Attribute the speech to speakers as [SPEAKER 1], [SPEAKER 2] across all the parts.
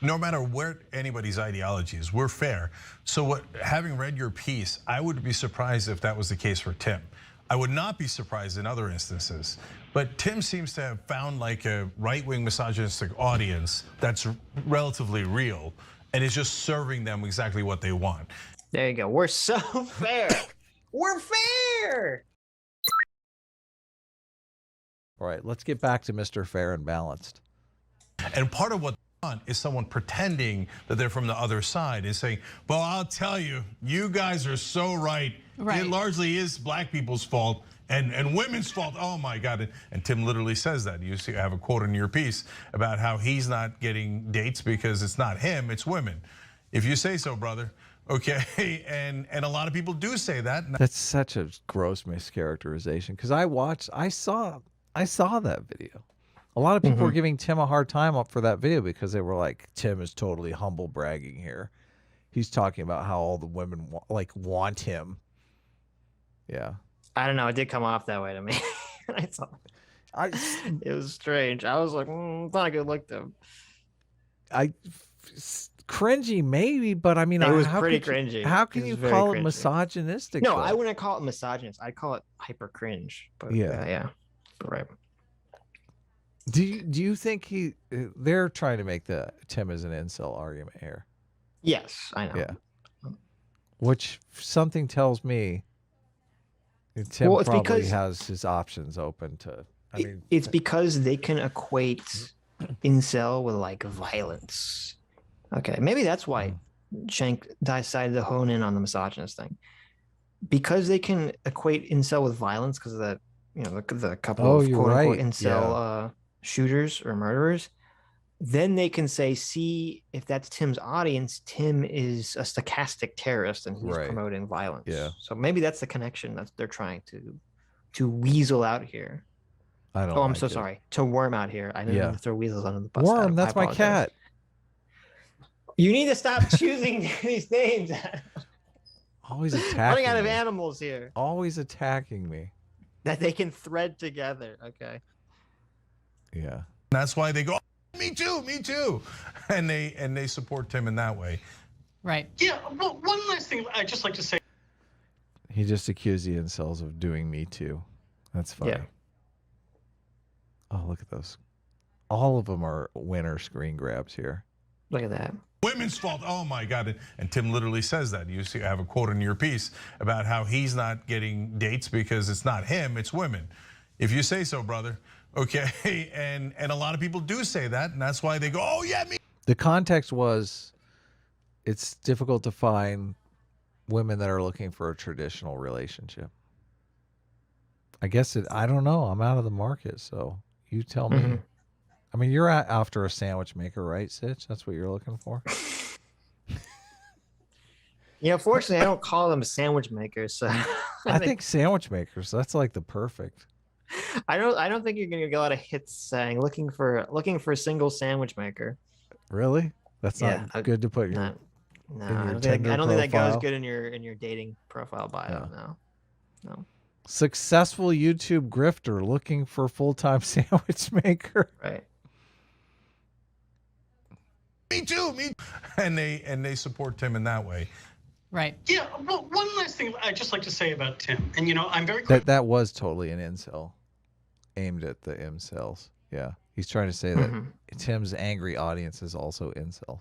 [SPEAKER 1] no matter where anybody's ideology is, we're fair. So having read your piece, I would be surprised if that was the case for Tim. I would not be surprised in other instances. But Tim seems to have found like a right-wing misogynistic audience that's relatively real and is just serving them exactly what they want.
[SPEAKER 2] There you go. We're so fair. We're fair.
[SPEAKER 3] All right, let's get back to Mr. Fair and Balanced.
[SPEAKER 1] And part of what they want is someone pretending that they're from the other side and saying, well, I'll tell you, you guys are so right. It largely is black people's fault and women's fault. Oh my God. And Tim literally says that. You see, I have a quote in your piece about how he's not getting dates because it's not him, it's women. If you say so, brother. Okay, and a lot of people do say that.
[SPEAKER 3] That's such a gross mischaracterization because I saw that video. A lot of people were giving Tim a hard time up for that video because they were like, Tim is totally humble bragging here. He's talking about how all the women want him. Yeah.
[SPEAKER 2] I don't know. It did come off that way to me. I saw it. It was strange. I was like, it's not a good look though.
[SPEAKER 3] Cringy maybe, but I mean,
[SPEAKER 2] it was pretty cringy.
[SPEAKER 3] How can you call it misogynistic?
[SPEAKER 2] No,
[SPEAKER 3] though?
[SPEAKER 2] I wouldn't call it misogynist. I'd call it hyper cringe. But yeah, right.
[SPEAKER 3] Do you think they're trying to make the Tim as an incel argument here?
[SPEAKER 2] Yes, I know.
[SPEAKER 3] Yeah. Which something tells me Tim probably has his options open to. I mean,
[SPEAKER 2] it's because they can equate incel with like violence. Okay, maybe that's why Shank decided to hone in on the misogynist thing, because they can equate incel with violence because of that, the couple of quote unquote incel shooters or murderers. Then they can say, see, if that's Tim's audience, Tim is a stochastic terrorist and he's promoting violence.
[SPEAKER 3] Yeah.
[SPEAKER 2] So maybe that's the connection that they're trying to weasel out here.
[SPEAKER 3] I don't.
[SPEAKER 2] Oh, I'm so sorry. To worm out here. I didn't mean to throw weasels under the bus.
[SPEAKER 3] Worm, that's my cat.
[SPEAKER 2] You need to stop choosing these names.
[SPEAKER 3] Always attacking.
[SPEAKER 2] Running out of animals here.
[SPEAKER 3] Always attacking me.
[SPEAKER 2] That they can thread together. Okay.
[SPEAKER 3] Yeah.
[SPEAKER 1] That's why they go, me too. And they support Tim in that way.
[SPEAKER 4] Right.
[SPEAKER 5] Yeah. Well, one last thing I'd just like to say.
[SPEAKER 3] He just accused the incels of doing me too. That's funny.
[SPEAKER 2] Yeah.
[SPEAKER 3] Oh, look at those. All of them are winner screen grabs here.
[SPEAKER 2] Look at that.
[SPEAKER 1] Women's fault. Oh my God. And Tim literally says that. You see, I have a quote in your piece about how he's not getting dates because it's not him, it's women. If you say so, brother. Okay, and a lot of people do say that, and that's why they go, oh yeah, me.
[SPEAKER 3] The context was, it's difficult to find women that are looking for a traditional relationship. I guess I don't know. I'm out of the market, so you tell me. I mean, you're after a sandwich maker, right, Sitch? That's what you're looking for?
[SPEAKER 2] Fortunately, I don't call them sandwich makers. So
[SPEAKER 3] I think sandwich makers, that's like the perfect.
[SPEAKER 2] I don't think you're gonna get a lot of hits saying looking for a single sandwich maker.
[SPEAKER 3] Really? That's not good to put your
[SPEAKER 2] I don't think that goes good in your dating profile bio. No.
[SPEAKER 3] Successful YouTube grifter looking for full-time sandwich maker.
[SPEAKER 2] Right.
[SPEAKER 1] Me too. And they support Tim in that way.
[SPEAKER 4] Right.
[SPEAKER 5] Yeah. Well, one last thing I'd just like to say about Tim, and I'm very
[SPEAKER 3] that was totally an incel, aimed at the incels. Yeah, he's trying to say that Tim's angry audience is also incels.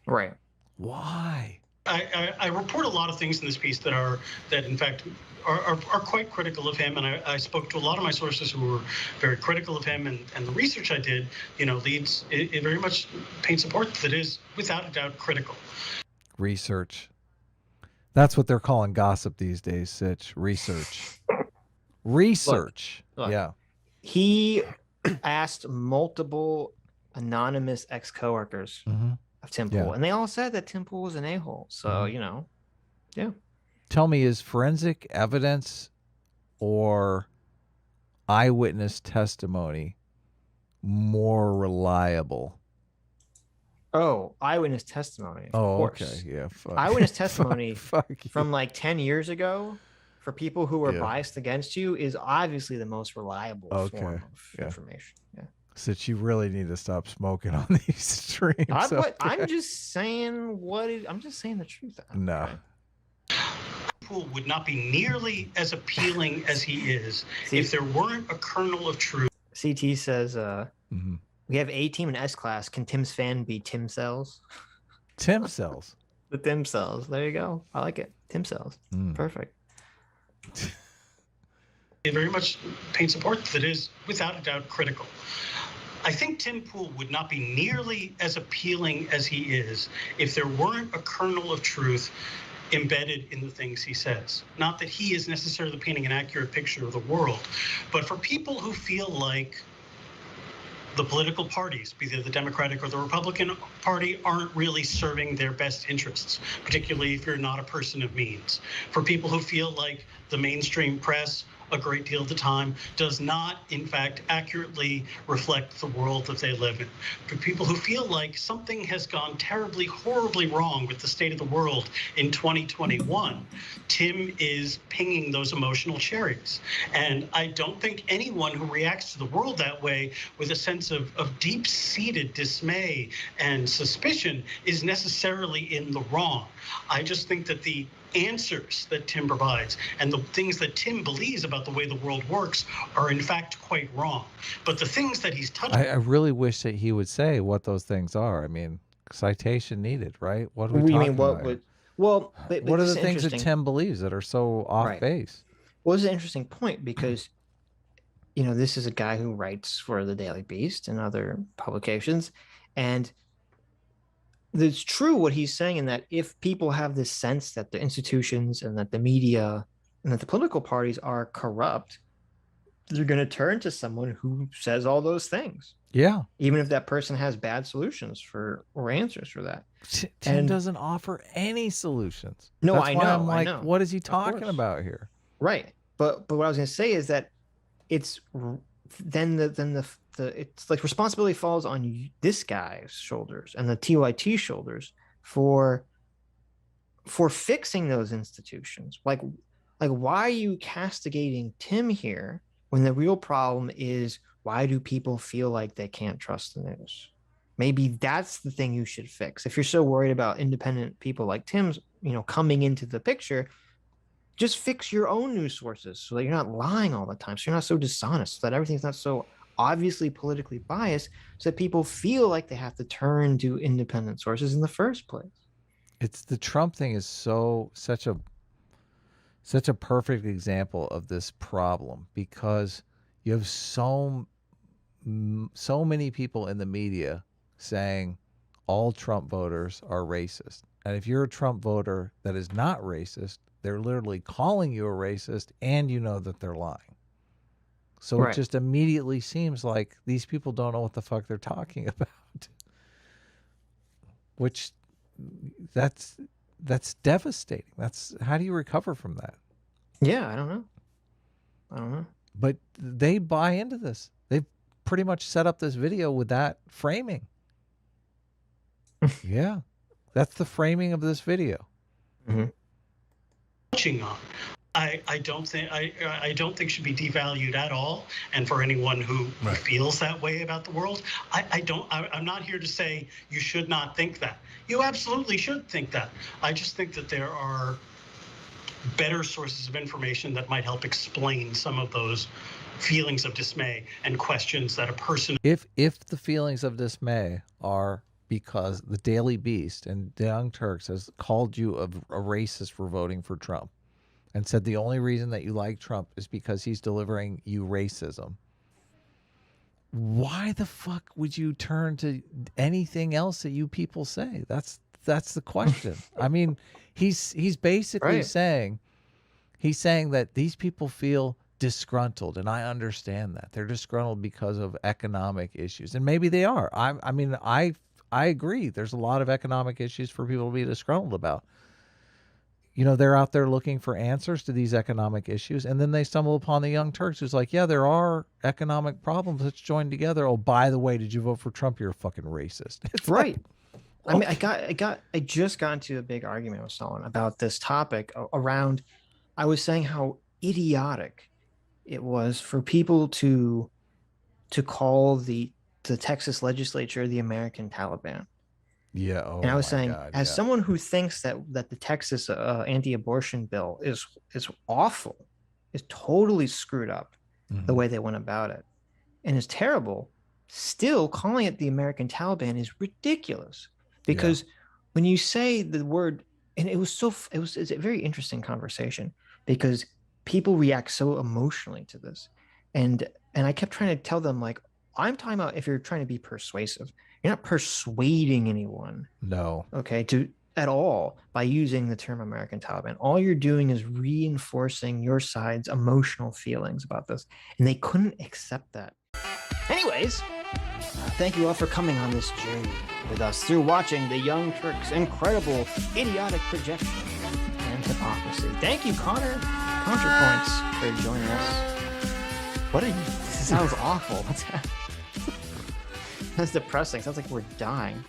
[SPEAKER 2] Right.
[SPEAKER 3] Why?
[SPEAKER 5] I report a lot of things in this piece that in fact are quite critical of him, and I spoke to a lot of my sources who were very critical of him, and the research I did, leads it very much paints a portrait that is without a doubt critical.
[SPEAKER 3] Research. That's what they're calling gossip these days, Sitch. Research. Research.
[SPEAKER 2] Look,
[SPEAKER 3] yeah.
[SPEAKER 2] He asked multiple anonymous ex-coworkers of Tim Pool, and they all said that Tim Pool was an a-hole. So, yeah.
[SPEAKER 3] Tell me, is forensic evidence or eyewitness testimony more reliable?
[SPEAKER 2] Oh, eyewitness testimony.
[SPEAKER 3] Oh,
[SPEAKER 2] course.
[SPEAKER 3] Okay. Yeah.
[SPEAKER 2] Eyewitness testimony
[SPEAKER 3] fuck
[SPEAKER 2] from like 10 years ago for people who were biased against you is obviously the most reliable form of information. Yeah.
[SPEAKER 3] Sitch, you really need to stop smoking on these streams.
[SPEAKER 2] I'm just saying I'm just saying the truth.
[SPEAKER 3] No.
[SPEAKER 5] Pool would not be nearly as appealing as he is if there weren't a kernel of truth.
[SPEAKER 2] CT says, we have A team and S class. Can Tim's fan be Tim Cells?
[SPEAKER 3] Tim Cells.
[SPEAKER 2] The Tim Cells. There you go. I like it. Tim Cells. Perfect.
[SPEAKER 5] It very much paints a portrait that is, without a doubt, critical. I think Tim Pool would not be nearly as appealing as he is if there weren't a kernel of truth embedded in the things he says. Not that he is necessarily painting an accurate picture of the world, but for people who feel like the political parties, be they the Democratic or the Republican Party, aren't really serving their best interests, particularly if you're not a person of means. For people who feel like the mainstream press, a great deal of the time, does not, in fact, accurately reflect the world that they live in. For people who feel like something has gone terribly, horribly wrong with the state of the world in 2021, Tim is pinging those emotional cherries. And I don't think anyone who reacts to the world that way with a sense of deep-seated dismay and suspicion is necessarily in the wrong. I just think that the answers that Tim provides and the things that Tim believes about the way the world works are in fact quite wrong. But the things that he's touching,
[SPEAKER 3] I really wish that he would say what those things are. I mean, citation needed, right? What are we talking about?
[SPEAKER 2] Well, but
[SPEAKER 3] what are
[SPEAKER 2] this
[SPEAKER 3] the
[SPEAKER 2] is
[SPEAKER 3] things that
[SPEAKER 2] interesting.
[SPEAKER 3] Tim believes that are so off base?
[SPEAKER 2] Well, it's an interesting point because, this is a guy who writes for the Daily Beast and other publications, and it's true what he's saying in that if people have this sense that the institutions and that the media and that the political parties are corrupt, they're going to turn to someone who says all those things.
[SPEAKER 3] Yeah.
[SPEAKER 2] Even if that person has bad solutions or answers for that.
[SPEAKER 3] Tim doesn't offer any solutions.
[SPEAKER 2] No,
[SPEAKER 3] That's
[SPEAKER 2] I
[SPEAKER 3] why
[SPEAKER 2] know.
[SPEAKER 3] I'm like,
[SPEAKER 2] I know.
[SPEAKER 3] what is he talking about here?
[SPEAKER 2] Right. But what I was going to say is that it's then it's like responsibility falls on this guy's shoulders and the TYT shoulders for fixing those institutions. Like why are you castigating Tim here when the real problem is why do people feel like they can't trust the news? Maybe that's the thing you should fix. If you're so worried about independent people like Tim's, coming into the picture, just fix your own news sources so that you're not lying all the time. So you're not so dishonest, so that everything's not so obviously politically biased, so that people feel like they have to turn to independent sources in the first place.
[SPEAKER 3] It's the Trump thing is such a perfect example of this problem because you have so many people in the media saying all Trump voters are racist. And if you're a Trump voter that is not racist, they're literally calling you a racist and you know that they're lying. So It just immediately seems like these people don't know what the fuck they're talking about. Which that's devastating. How do you recover from that?
[SPEAKER 2] Yeah, I don't know.
[SPEAKER 3] But they buy into this. They've pretty much set up this video with that framing. Yeah. That's the framing of this video.
[SPEAKER 2] Mm-hmm.
[SPEAKER 5] Touching on. I don't think should be devalued at all. And for anyone who feels that way about the world, I'm not here to say you should not think that. You absolutely should think that. I just think that there are better sources of information that might help explain some of those feelings of dismay and questions that a person.
[SPEAKER 3] If the feelings of dismay are because the Daily Beast and the Young Turks has called you a racist for voting for Trump and said the only reason that you like Trump is because he's delivering you racism, why the fuck would you turn to anything else that you people say? That's the question. I mean, he's basically saying that these people feel disgruntled, and I understand that they're disgruntled because of economic issues, and maybe they are. I agree. There's a lot of economic issues for people to be disgruntled about. They're out there looking for answers to these economic issues, and then they stumble upon the Young Turks who's like, yeah, there are economic problems. Let's join together. Oh, by the way, did you vote for Trump? You're a fucking racist. It's
[SPEAKER 2] right.
[SPEAKER 3] Like,
[SPEAKER 2] I just got into a big argument with someone about this topic around, I was saying how idiotic it was for people to call the the Texas legislature the American Taliban.
[SPEAKER 3] Yeah. Oh,
[SPEAKER 2] And I was
[SPEAKER 3] my
[SPEAKER 2] saying,
[SPEAKER 3] God,
[SPEAKER 2] as
[SPEAKER 3] yeah.
[SPEAKER 2] someone who thinks that the Texas anti-abortion bill is awful, is totally screwed up the way they went about it, and is terrible, still calling it the American Taliban is ridiculous. Because when you say the word, and it's a very interesting conversation because people react so emotionally to this, and I kept trying to tell them, like, I'm talking about if you're trying to be persuasive, you're not persuading anyone,
[SPEAKER 3] No.
[SPEAKER 2] okay, at all by using the term American Taliban. All you're doing is reinforcing your side's emotional feelings about this, and they couldn't accept that. Anyways, thank you all for coming on this journey with us through watching the Young Turks' incredible idiotic projection and hypocrisy. Thank you, Connor Counterpoints, for joining us. What are you? This sounds awful. What's happening? That's depressing. Sounds like we're dying.